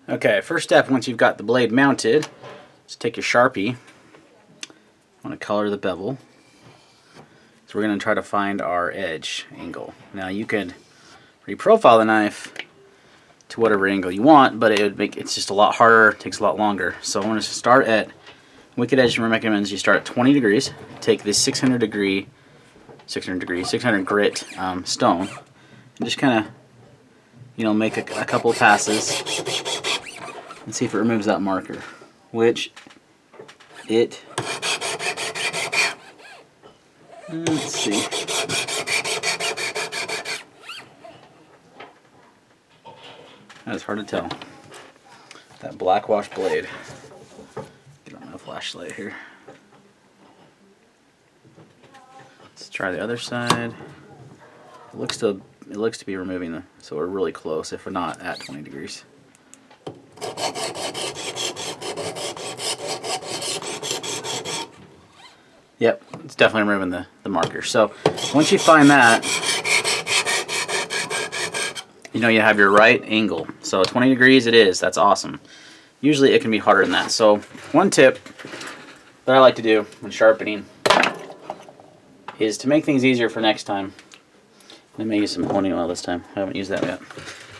Okay, first step once you've got the blade mounted, is take your Sharpie. I want to color the bevel. So we're going to try to find our edge angle. Now you can reprofile the knife to whatever angle you want, but it's just a lot harder, it takes a lot longer. So I'm going to start at, Wicked Edge recommends you start at 20 degrees, take this 600 grit stone, and just kind of, you know, make a couple of passes and see if it removes that marker, which it, let's see. That's hard to tell. That black wash blade. Get on the flashlight here. Let's try the other side. It looks to be removing the, so we're really close if we're not at 20 degrees. Yep, it's definitely removing the marker. So once you find that, you know you have your right angle. So 20 degrees it is. That's awesome. Usually it can be harder than that. So one tip that I like to do when sharpening is to make things easier for next time. I may use some honing oil this time. I haven't used that yet.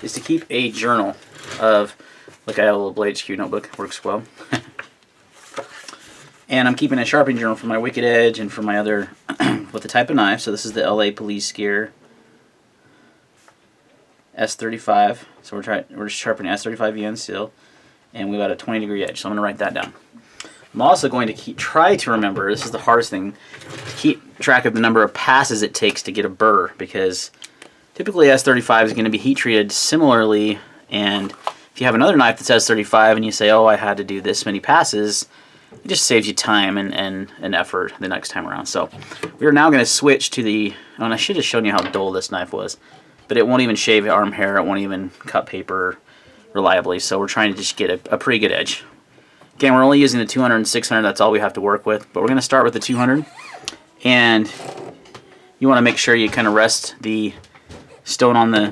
Is to keep a journal of, like I have a little Blade HQ notebook, works well. And I'm keeping a sharpening journal for my Wicked Edge and for my other, with the type of knife. So this is the LA Police Gear S35. So we're just sharpening s35vn steel, and we've got a 20 degree edge. So I'm going to write that down. I'm also going to try to remember, this is the hardest thing, to keep track of the number of passes it takes to get a burr, because typically S35 is going to be heat treated similarly, and if you have another knife that says 35 and you say, oh, I had to do this many passes, it just saves you time and effort the next time around. So we are now going to switch to the, and I should have shown you how dull this knife was, but it won't even shave arm hair, it won't even cut paper reliably, so we're trying to just get a pretty good edge. Again, we're only using the 200 and 600, that's all we have to work with, but we're going to start with the 200, and you want to make sure you kind of rest the stone on the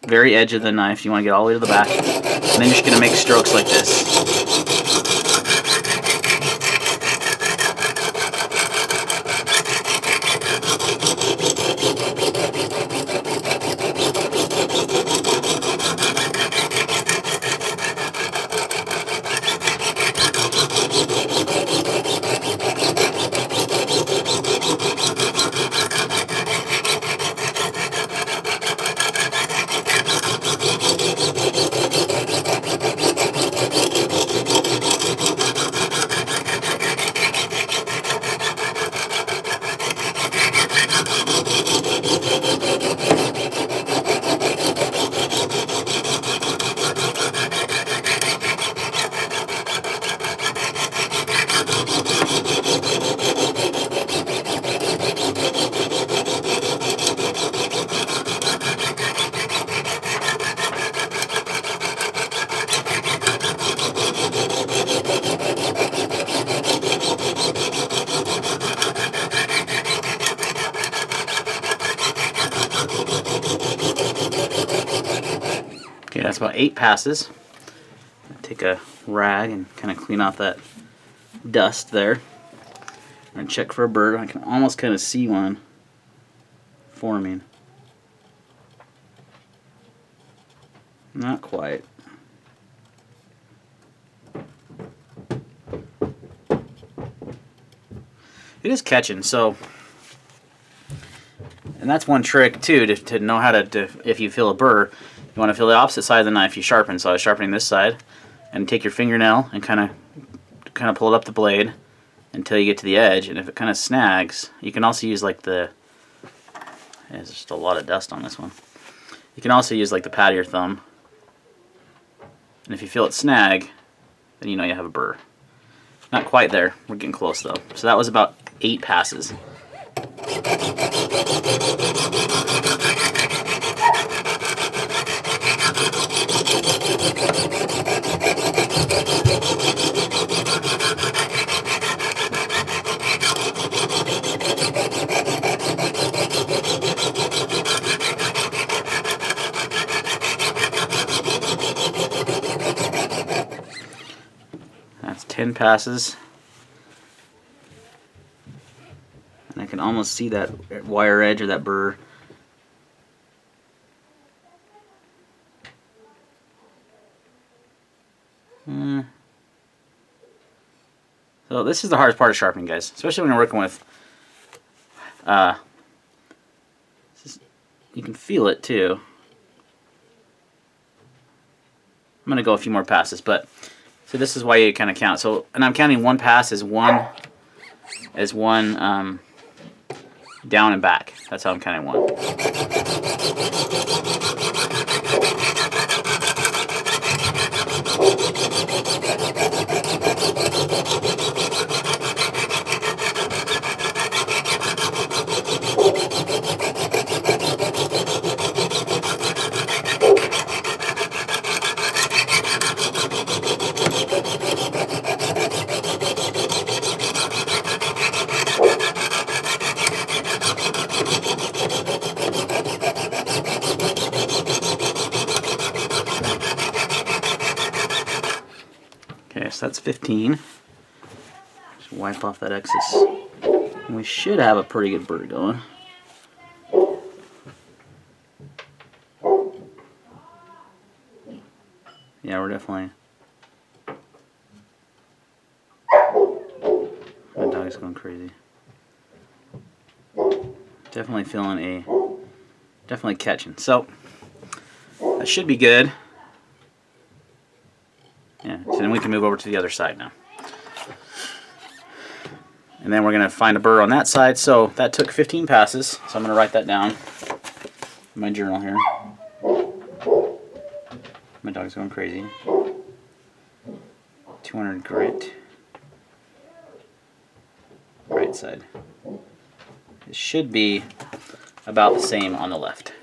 very edge of the knife. You want to get all the way to the back, and then you're just going to make strokes like this. Okay, that's about 8 passes. Take a rag and kind of clean off that dust there. I'm going to check for a bird. I can almost kind of see one forming. Not quite. It is catching, so, and that's one trick too, to know how to, if you feel a burr, you want to feel the opposite side of the knife you sharpen. So I was sharpening this side, and take your fingernail and kind of pull it up the blade until you get to the edge, and if it kind of snags, you can also use like the, there's just a lot of dust on this one. You can also use like the pad of your thumb, and if you feel it snag, then you know you have a burr. Not quite there, we're getting close though. So that was about 8 passes. 10 passes. And I can almost see that wire edge or that burr. So this is the hardest part of sharpening, guys, especially when you're working with, you can feel it too. I'm going to go a few more passes, but so this is why you kind of count. So, and I'm counting one pass as one down and back. That's how I'm counting one. Okay, so that's 15. Just wipe off that excess. And we should have a pretty good burr going. Yeah, we're definitely... My dog's going crazy. Definitely feeling a... Definitely catching. So, that should be good. Yeah, so then we can move over to the other side now. And then we're going to find a burr on that side. So that took 15 passes. So I'm going to write that down in my journal here. My dog's going crazy. 200 grit. Right side. It should be about the same on the left.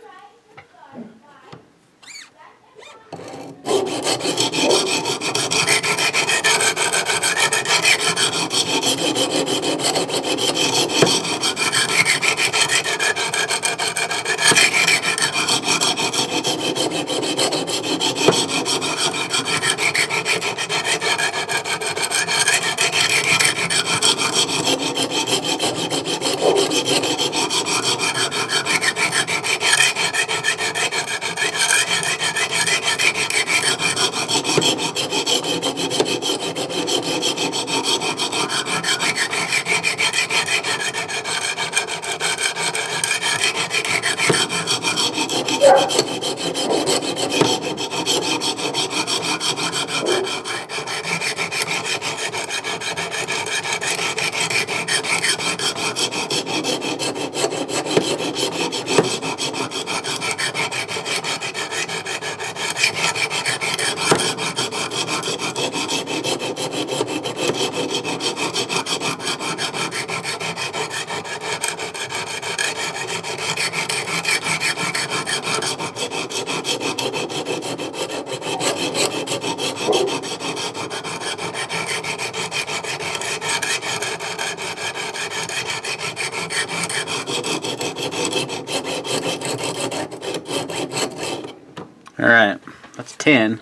Alright, that's 10.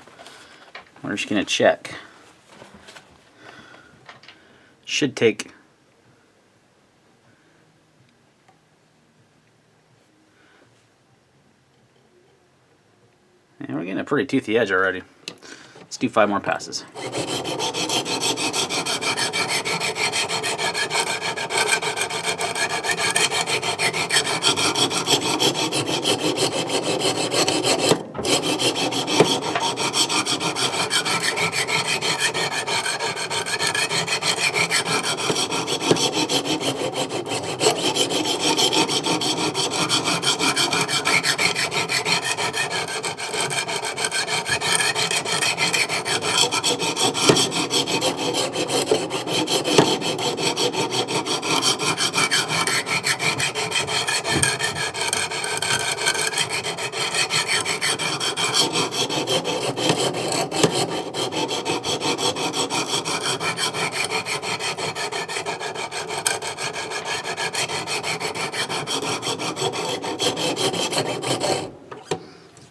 We're just going to check. Should take... And we're getting a pretty toothy edge already. Let's do 5 more passes.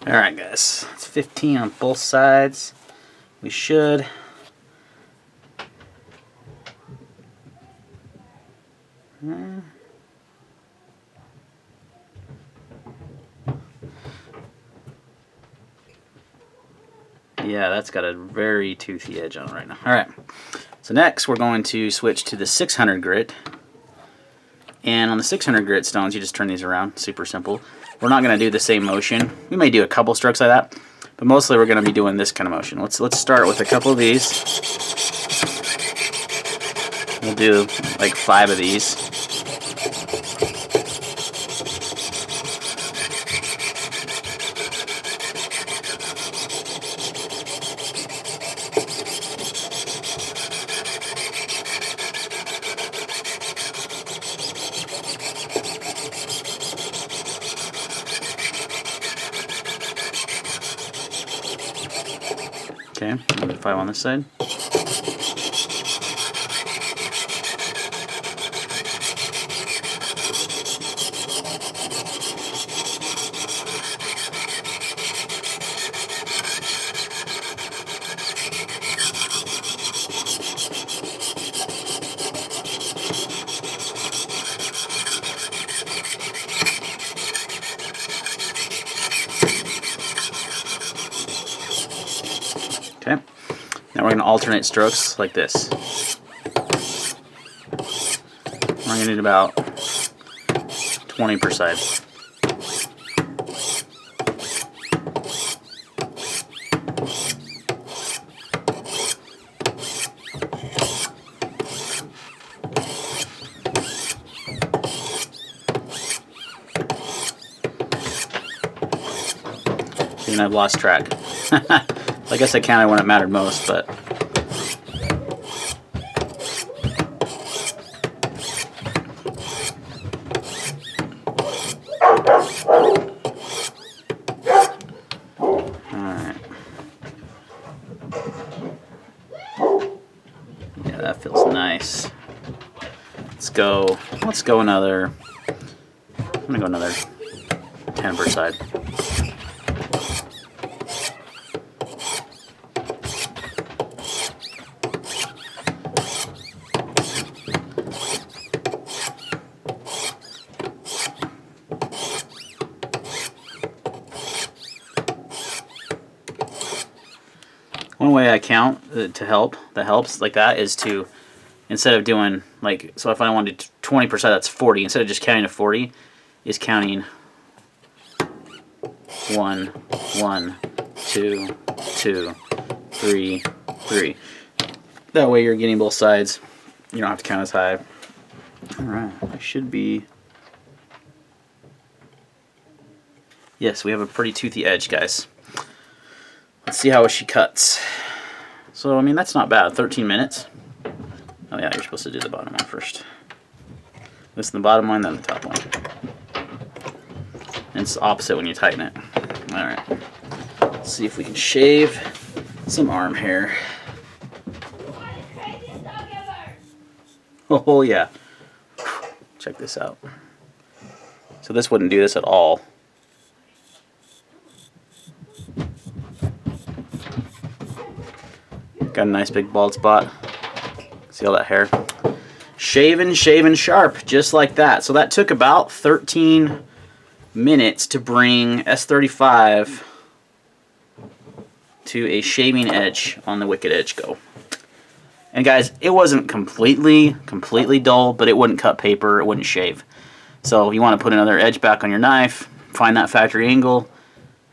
Alright guys, it's 15 on both sides. We should Yeah, that's got a very toothy edge on it right now. Alright, so next we're going to switch to the 600 grit. And on the 600 grit stones, you just turn these around. Super simple. We're not going to do the same motion. We may do a couple strokes like that, but mostly we're going to be doing this kind of motion. Let's start with a couple of these. We'll do like 5 of these. Okay, I'll do 5 on this side. Okay, now we're going to alternate strokes like this. We're going to need about 20 per side. And I've lost track. I guess I counted when it mattered most, but alright. Yeah, that feels nice. Let's go another, I'm gonna go another 10 per side. One way I count that helps like that is to, instead of doing like, so if I wanted 20%, that's 40. Instead of just counting to 40, is counting 1, 1, 2, 2, 3, 3. That way you're getting both sides. You don't have to count as high. Alright, I should be. Yes, we have a pretty toothy edge, guys. Let's see how she cuts. So, I mean, that's not bad. 13 minutes. Oh yeah, you're supposed to do the bottom one first. This is the bottom one, then the top one. And it's the opposite when you tighten it. Alright. Let's see if we can shave some arm hair. Oh yeah. Check this out. So this wouldn't do this at all. Got a nice big bald spot. See all that hair? Shaven sharp, just like that. So that took about 13 minutes to bring S35 to a shaving edge on the wicked edge go. And guys, it wasn't completely dull, but it wouldn't cut paper, it wouldn't shave. So if you want to put another edge back on your knife, find that factory angle.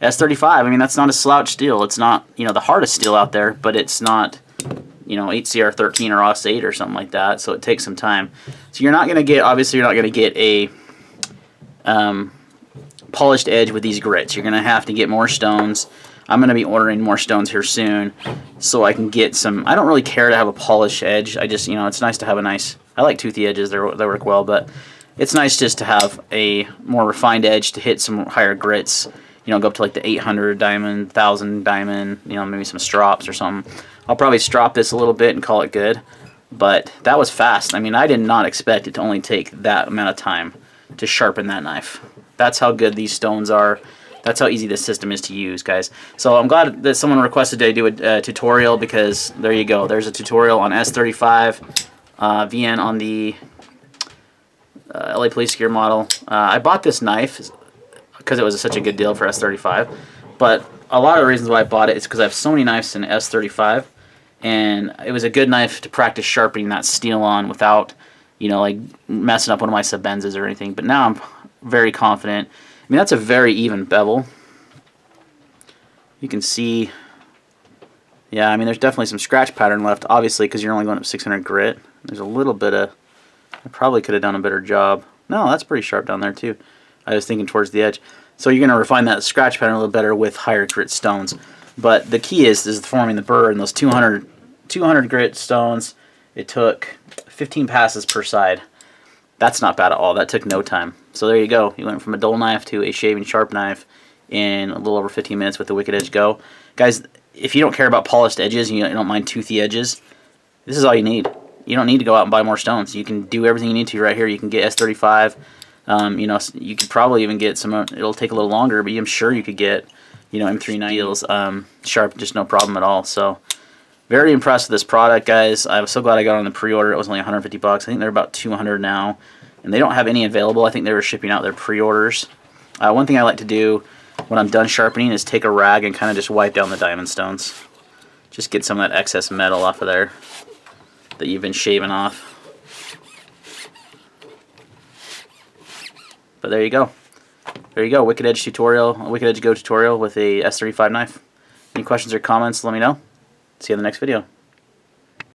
S35, I mean, that's not a slouch steel. It's not, you know, the hardest steel out there, but it's not, you know, HCR13 or AUS8 or something like that, so it takes some time. So you're not going to get, obviously you're not going to get a polished edge with these grits. You're going to have to get more stones. I'm going to be ordering more stones here soon so I can get some. I don't really care to have a polished edge. I just, you know, it's nice to have a nice, I like toothy edges, they work well, but it's nice just to have a more refined edge to hit some higher grits. You know, go up to like the 800 diamond, 1000 diamond, you know, maybe some strops or something. I'll probably strop this a little bit and call it good, but that was fast. I mean, I did not expect it to only take that amount of time to sharpen that knife. That's how good these stones are. That's how easy this system is to use, guys. So I'm glad that someone requested to do a tutorial, because there you go. There's a tutorial on S35 VN on the LA Police Gear model. I bought this knife because it was such a good deal for S35, but a lot of the reasons why I bought it is because I have so many knives in S35, and it was a good knife to practice sharpening that steel on without, you know, like messing up one of my Sebenzas or anything. But now I'm very confident. I mean, that's a very even bevel. You can see, yeah, I mean, there's definitely some scratch pattern left, obviously, because you're only going up 600 grit. There's a little bit of, I probably could have done a better job. No, that's pretty sharp down there, too. I was thinking towards the edge. So you're going to refine that scratch pattern a little better with higher grit stones. But the key is forming the burr, and those 200 grit stones, it took 15 passes per side. That's not bad at all. That took no time. So there you go. You went from a dull knife to a shaving sharp knife in a little over 15 minutes with the Wicked Edge Go. Guys, if you don't care about polished edges and you don't mind toothy edges, this is all you need. You don't need to go out and buy more stones. You can do everything you need to right here. You can get S35. You know, you could probably even get some. It'll take a little longer, but I'm sure you could get, you know, M390 deals sharp, just no problem at all. So very impressed with this product, guys. I was so glad I got on the pre-order. It was only 150 bucks. I think they're about 200 now, and they don't have any available. I think they were shipping out their pre-orders. One thing I like to do when I'm done sharpening is take a rag and kind of just wipe down the diamond stones. Just get some of that excess metal off of there that you've been shaving off. But there you go. There you go. Wicked Edge tutorial, Wicked Edge Go tutorial with a S35 knife. Any questions or comments, let me know. See you in the next video.